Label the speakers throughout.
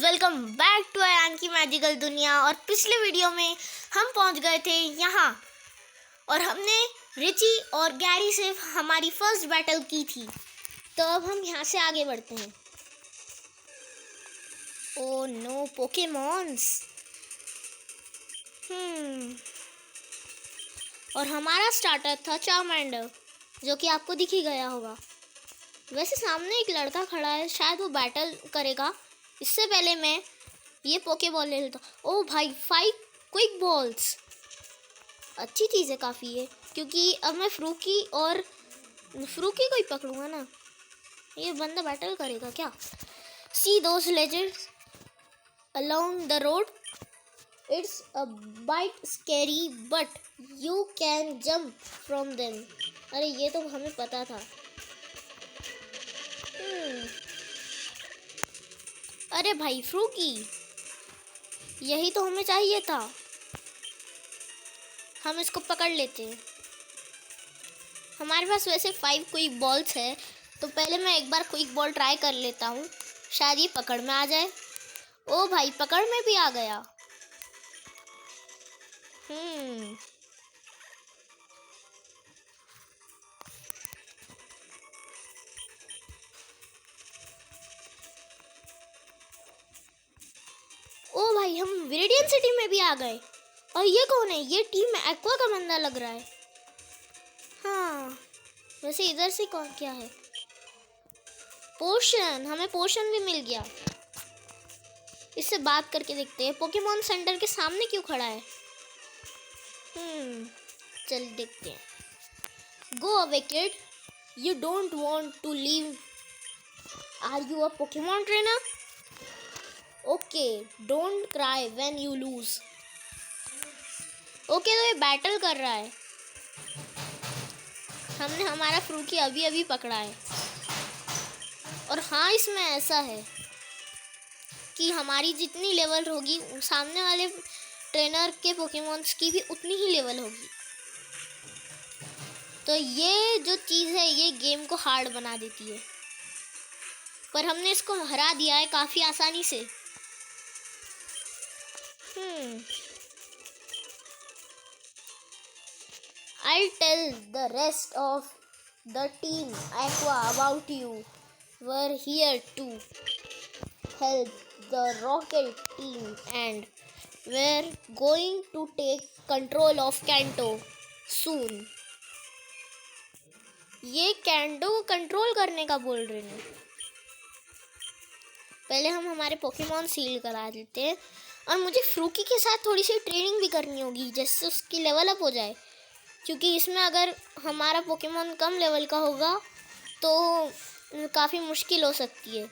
Speaker 1: Welcome back to Ayaan की magical दुनिया। और पिछले वीडियो में हम पहुंच गए थे यहाँ और हमने रिची और गैरी से हमारी फर्स्ट बैटल की थी। तो अब हम यहाँ से आगे बढ़ते हैं। Oh no, Pokemons. और हमारा स्टार्टर था चार्मेंडर, जो कि आपको दिख ही गया होगा। वैसे सामने एक लड़का खड़ा है, शायद वो बैटल करेगा। इससे पहले मैं ये पोकेबॉल ले लेता। ओह भाई, 5 क्विक बॉल्स, अच्छी चीज़ है काफ़ी ये, क्योंकि अब मैं फ्रूकी को ही पकड़ूंगा ना। ये बंदा बैटल करेगा क्या? See those legends along the road, it's a bit scary but you can jump from them. अरे ये तो हमें पता था। अरे भाई फ्रूकी, यही तो हमें चाहिए था। हम इसको पकड़ लेते हैं। हमारे पास वैसे 5 क्विक बॉल्स है, तो पहले मैं एक बार क्विक बॉल ट्राई कर लेता हूँ, शायद ये पकड़ में आ जाए। ओ भाई, पकड़ में भी आ गया। ओ भाई, हम विरेडियन सिटी में भी आ गए। और ये कौन है? ये टीम एक्वा का बंदा लग रहा है। हाँ, वैसे इधर से कौन क्या है? पोशन, हमें पोशन भी मिल गया। इससे बात करके देखते हैं। पोकेमॉन सेंटर के सामने क्यों खड़ा है? चल देखते हैं। Go away kid, you don't want to leave. Are you a Pokemon trainer? Okay, don't cry when you lose. Okay, तो ये बैटल कर रहा है। हमने हमारा फ्रूकी अभी अभी पकड़ा है। और हाँ, इसमें ऐसा है कि हमारी जितनी लेवल होगी, सामने वाले ट्रेनर के पोकेमॉन्स की भी उतनी ही लेवल होगी। तो ये जो चीज़ है, ये गेम को हार्ड बना देती है। पर हमने इसको हरा दिया है काफ़ी आसानी से। I'll tell the rest of the team Aqua about you. We're here to help the Rocket team and we're going to take control of Kanto soon. ये कैंटो को कंट्रोल करने का बोल रहे हैं। पहले हम हमारे पोकेमॉन सील करा देते हैं। और मुझे फ्रूकी के साथ थोड़ी सी ट्रेनिंग भी करनी होगी, जिससे उसकी लेवल अप हो जाए। क्योंकि इसमें अगर हमारा पोकेमॉन कम लेवल का होगा तो काफ़ी मुश्किल हो सकती है।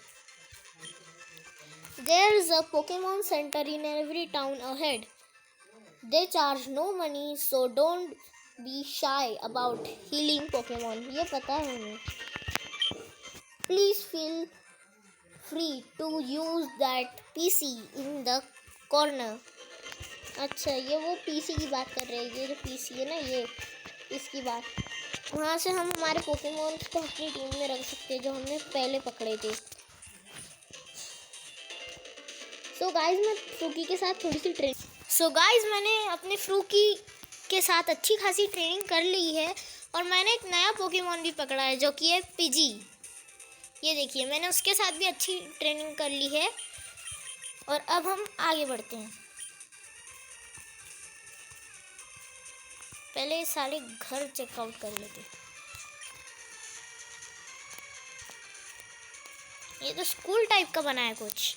Speaker 1: There is a Pokemon center in every town ahead. They charge no money, so don't be shy about healing Pokemon. ये पता है हमें। Please feel free to use that PC in the corner. अच्छा, ये वो पीसी की बात कर रहे हैं। ये जो पीसी है ना, ये इसकी बात। वहाँ से हम हमारे पोकेमॉन को अपनी टीम में रख सकते हैं, जो हमने पहले पकड़े थे। सो गाइस, मैं फ्रूकी के साथ थोड़ी सी मैंने अपने फ्रूकी के साथ अच्छी खासी ट्रेनिंग कर ली है। और मैंने एक नया पोकेमॉन भी पकड़ा है, जो कि है पिजी। ये देखिए, मैंने उसके साथ भी अच्छी ट्रेनिंग कर ली है। और अब हम आगे बढ़ते हैं। पहले सारे घर चेकआउट कर लेते। ये तो स्कूल टाइप का बना है कुछ।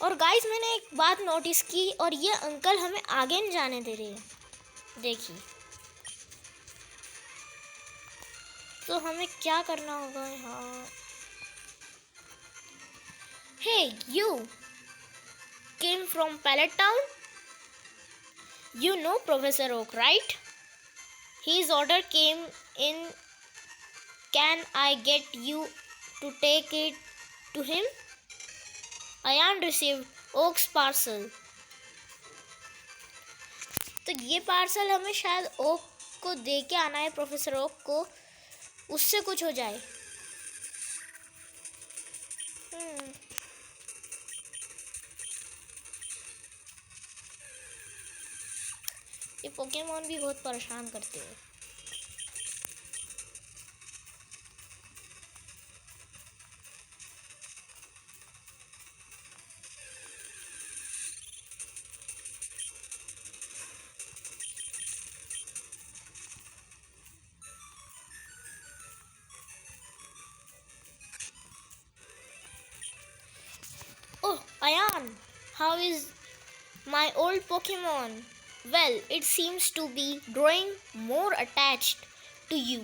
Speaker 1: और गाइस, मैंने एक बात नोटिस की, और ये अंकल हमें आगे नहीं जाने दे रहे हैं। देखिए, तो हमें क्या करना होगा यहाँ? Hey, you came from Pallet Town? You know Professor Oak, right? His order came in. Can I get you to take it to him? Ayan received Oak's parcel. तो ये पार्सल हमें शायद ओक को दे के आना है, प्रोफेसर ओक को। उससे कुछ हो जाए। ये पोकेमॉन भी बहुत परेशान करते हैं। Oh, Ayan, how is my old Pokemon? Well, it seems to be growing more attached to you.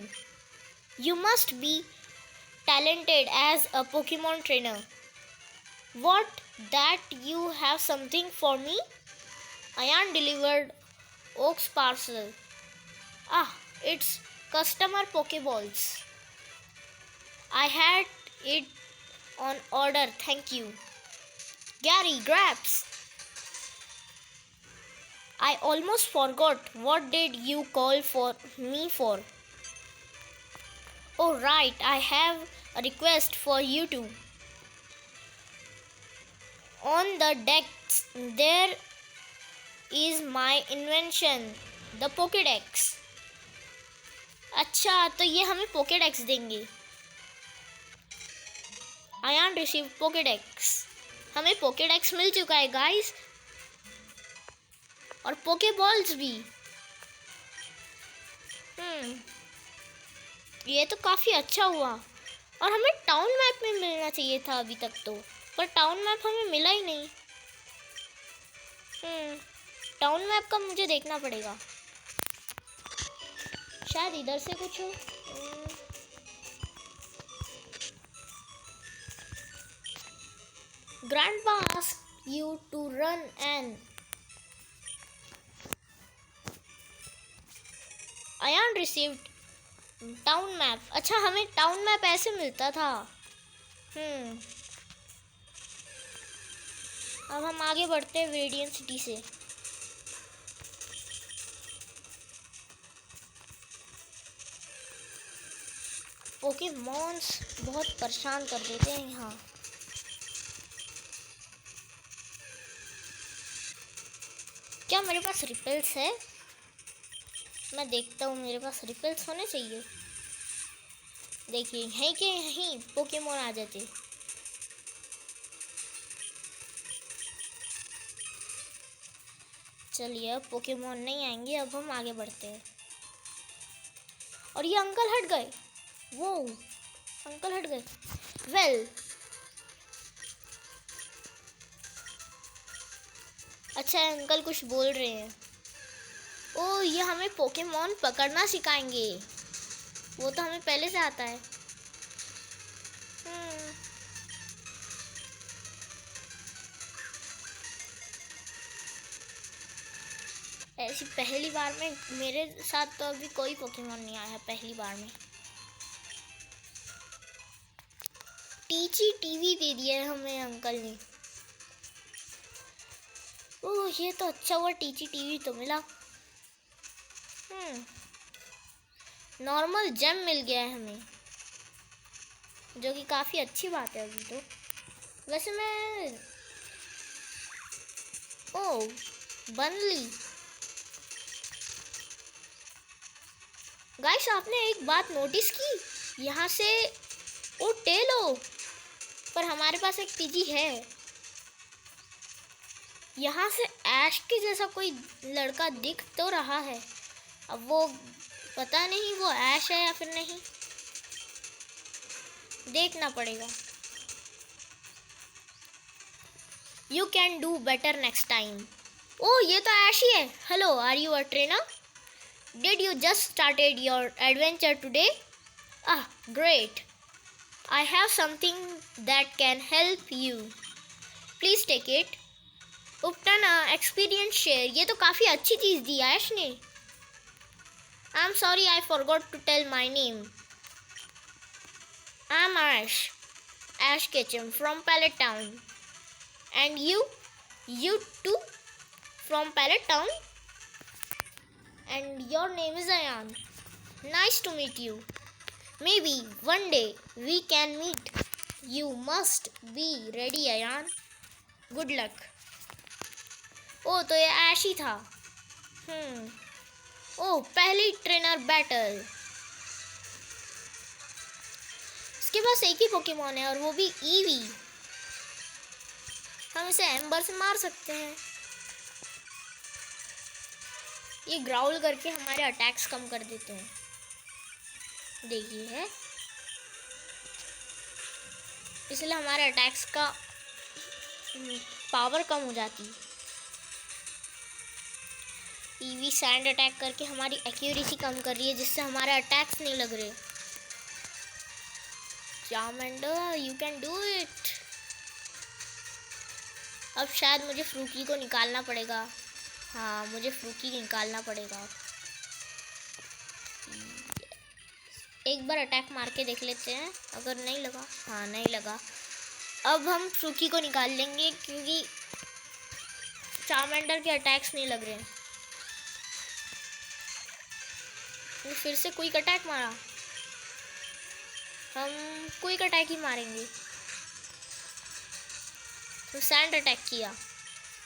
Speaker 1: You must be talented as a Pokemon trainer. What, that you have something for me? Ayan delivered Oak's parcel. Ah, it's customer Pokeballs. I had it on order, thank you. Gary, grabs. I almost forgot. What did you call for me for? Oh, right, I have a request for you two. On the decks, there is my invention, the Pokédex. अच्छा, तो ये हमें Pokédex देंगे. Ayan received Pokédex. हमें Pokédex मिल चुका है guys, और Poké Balls भी. ये तो काफ़ी अच्छा हुआ. और हमें टाउन मैप में मिलना चाहिए था अभी तक तो, पर टाउन मैप हमें मिला ही नहीं. टाउन मैप का मुझे देखना पड़ेगा, शायद इधर से कुछ हो. Grandpa asked you to run an. Ayan received town map. अच्छा, हमें टाउन मैप ऐसे मिलता था. अब हम आगे बढ़ते हैं रेडियंट सिटी से. पोकेमॉन्स बहुत परेशान कर देते हैं यहाँ. क्या मेरे पास रिपल्स है? मैं देखता हूँ, मेरे पास रिपल्स होने चाहिए. देखिए, यहीं के यहीं पोकेमॉन आ जाते. चलिए, अब पोकेमॉन नहीं आएंगे. अब हम आगे बढ़ते हैं. और ये अंकल हट गए. वो अंकल हट गए. वेल, अच्छा, अंकल कुछ बोल रहे हैं. ओ, ये हमें पोकेमॉन पकड़ना सिखाएंगे. वो तो हमें पहले से आता है. ऐसी पहली बार में मेरे साथ तो अभी कोई पोकेमॉन नहीं आया. पहली बार में टीची टीवी दे दिया है हमें अंकल ने. ओह, ये तो अच्छा हुआ, टीची टीवी तो मिला. नॉर्मल जेम मिल गया है हमें, जो कि काफ़ी अच्छी बात है अभी तो. वैसे मैं ओह, बनली. गाइस, आपने एक बात नोटिस की? यहाँ से ओ टेलो, पर हमारे पास एक पीजी है. यहाँ से ऐश के जैसा कोई लड़का दिख तो रहा है. अब वो पता नहीं वो ऐश है या फिर नहीं, देखना पड़ेगा. You can do better next time. Oh, ये तो ऐश ही है. Hello, are you a trainer? Did you just started your adventure today? Ah, great. I have something that can help you. Please take it. Uptana experience share. ये तो काफ़ी अच्छी चीज़ दी ऐश ने. I'm sorry, I forgot to tell my name. I'm Ash Ketchum from Pallet Town. And you too from Pallet Town? And your name is Ayan. Nice to meet you. Maybe one day we can meet. You must be ready, Ayan. Good luck. ओ तो ये ऐश ही था। ओह, पहली trainer battle. इसके पास एक ही Pokemon है और वो भी ईवी। हम इसे एम्बर से मार सकते हैं। ये ग्राउल करके हमारे अटैक्स कम कर देते हैं। देखिए है, इसलिए हमारे अटैक्स का पावर कम हो जाती है। ईवी सैंड अटैक करके हमारी एक्यूरेसी कम कर रही है, जिससे हमारे अटैक्स नहीं लग रहे। Charmander, you can do it. अब शायद मुझे फ्रूकी को निकालना पड़ेगा। हाँ, मुझे फ्रूकी निकालना पड़ेगा। एक बार अटैक मार के देख लेते हैं, अगर नहीं लगा। हाँ, नहीं लगा। अब हम फ्रूकी को निकाल लेंगे क्योंकि चार्मेंडर के अटैक्स नहीं लग रहे हैं। फिर से क्विक अटैक मारा। हम क्विक अटैक ही मारेंगे। तो सैंड अटैक किया,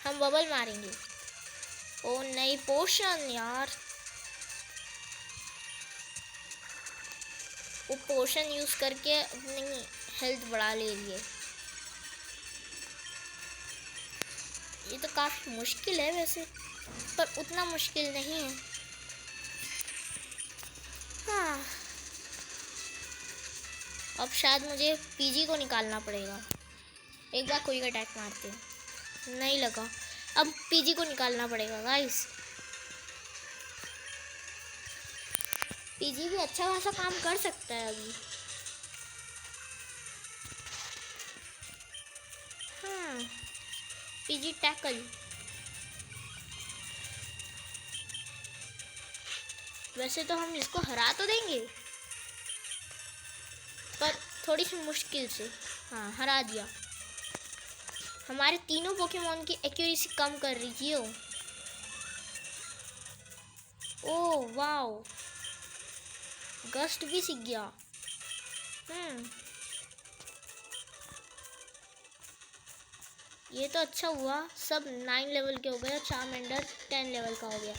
Speaker 1: हम बबल मारेंगे। ओ नहीं, पोशन यार। वो पोशन यूज करके अपनी हेल्थ बढ़ा ले रही है। ये तो काफी मुश्किल है वैसे, पर उतना मुश्किल नहीं है। हाँ, अब शायद मुझे पीजी को निकालना पड़ेगा। एक बार कोई अटैक मारते हैं, नहीं लगा। अब पीजी को निकालना पड़ेगा गाइस। पीजी भी अच्छा खासा काम कर सकता है अभी। हाँ, पीजी टैकल। वैसे तो हम इसको हरा तो देंगे, पर थोड़ी सी मुश्किल से। हाँ, हरा दिया। हमारे तीनों पोकेमॉन की एक्यूरेसी कम कर रही थी। ओ वाओ, गस्ट भी सीख गया। ये तो अच्छा हुआ, सब 9 लेवल के हो गए। चार्मेंडर 10 लेवल का हो गया।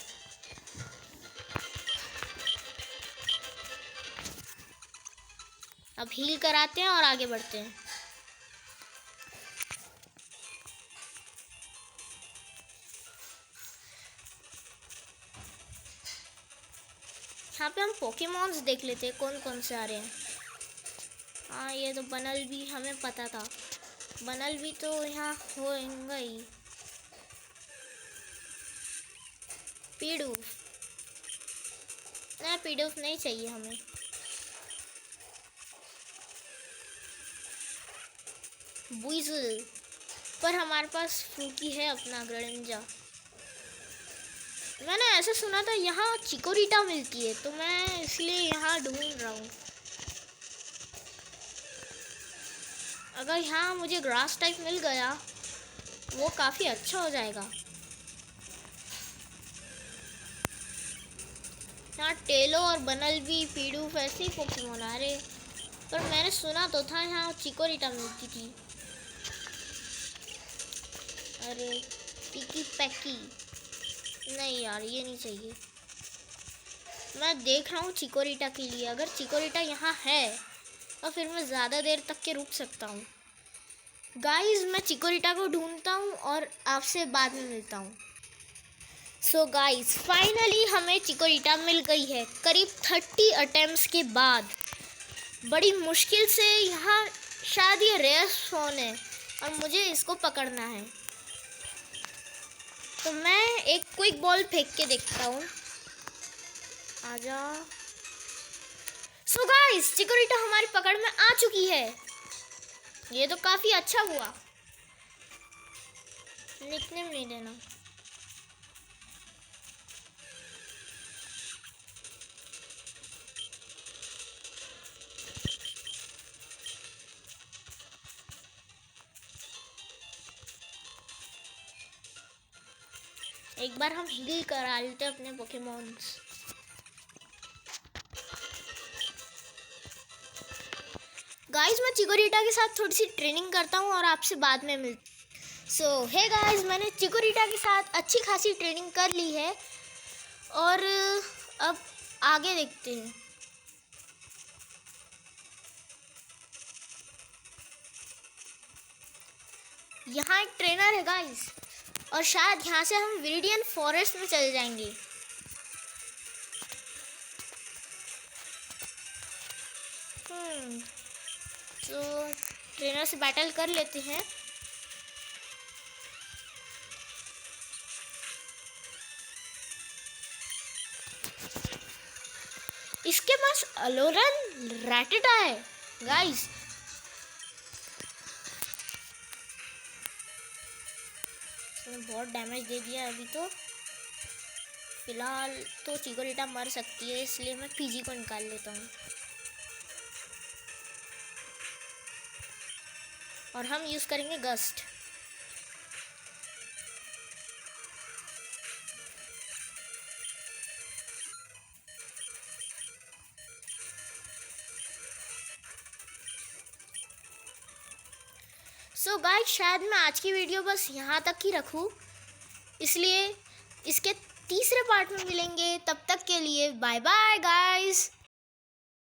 Speaker 1: अब हील कराते हैं और आगे बढ़ते हैं। यहाँ पे हम पोकेमॉन्स देख लेते हैं कौन कौन से आ रहे हैं। हाँ, ये तो बनल भी हमें पता था। बनल भी तो यहाँ होगा ही। पीडूफ, नहीं पीडूफ नहीं चाहिए हमें। बुइजल, पर हमारे पास फ्रूकी है अपना ग्रेनिंजा। मैंने ऐसा सुना था यहाँ चिकोरिटा मिलती है, तो मैं इसलिए यहाँ ढूंढ रहा हूँ। अगर यहाँ मुझे ग्रास टाइप मिल गया, वो काफ़ी अच्छा हो जाएगा। यहाँ टेलो और बनल भी, पीडूफ ऐसे ही पोकेमॉन आ रहे, पर मैंने सुना तो था यहाँ चिकोरिटा मिलती थी। अरे पिकी पैकी, नहीं यार, ये नहीं चाहिए। मैं देख रहा हूँ चिकोरिटा के लिए। अगर चिकोरिटा यहाँ है तो फिर मैं ज़्यादा देर तक के रुक सकता हूँ। गाइस, मैं चिकोरिटा को ढूंढता हूँ और आपसे बाद में मिलता हूँ। सो गाइस, फाइनली हमें चिकोरिटा मिल गई है, करीब 30 अटेम्प्ट्स के बाद। बड़ी मुश्किल से। यहाँ शायद ये रेयर फोन है और मुझे इसको पकड़ना है। तो मैं एक क्विक बॉल फेंक के देखता हूँ। आजा। सो गाइस, चिकोरिटा हमारी पकड़ में आ चुकी है। ये तो काफी अच्छा हुआ। निकनेम नहीं देना। एक बार हम हील करा लेते अपने पोकेमॉन्स। गाइस मैं चिकोरीटा के साथ थोड़ी सी ट्रेनिंग करता हूँ और आपसे बाद में मिल। सो हे गाइस, मैंने चिकोरीटा के साथ अच्छी खासी ट्रेनिंग कर ली है और अब आगे देखते हैं। यहाँ एक ट्रेनर है गाइस और शायद यहाँ से हम विरिडियन फॉरेस्ट में चले जाएंगे। तो ट्रेनर से बैटल कर लेते हैं। इसके पास अलोरन रैटिटा है गाइस। बहुत डैमेज दे दिया अभी तो। फिलहाल तो चिकोरीटा मर सकती है, इसलिए मैं पीजी को निकाल लेता हूँ और हम यूज़ करेंगे गस्ट। सो गाइस, शायद मैं आज की वीडियो बस यहाँ तक ही रखूँ, इसलिए इसके तीसरे पार्ट में मिलेंगे। तब तक के लिए बाय बाय गाइस।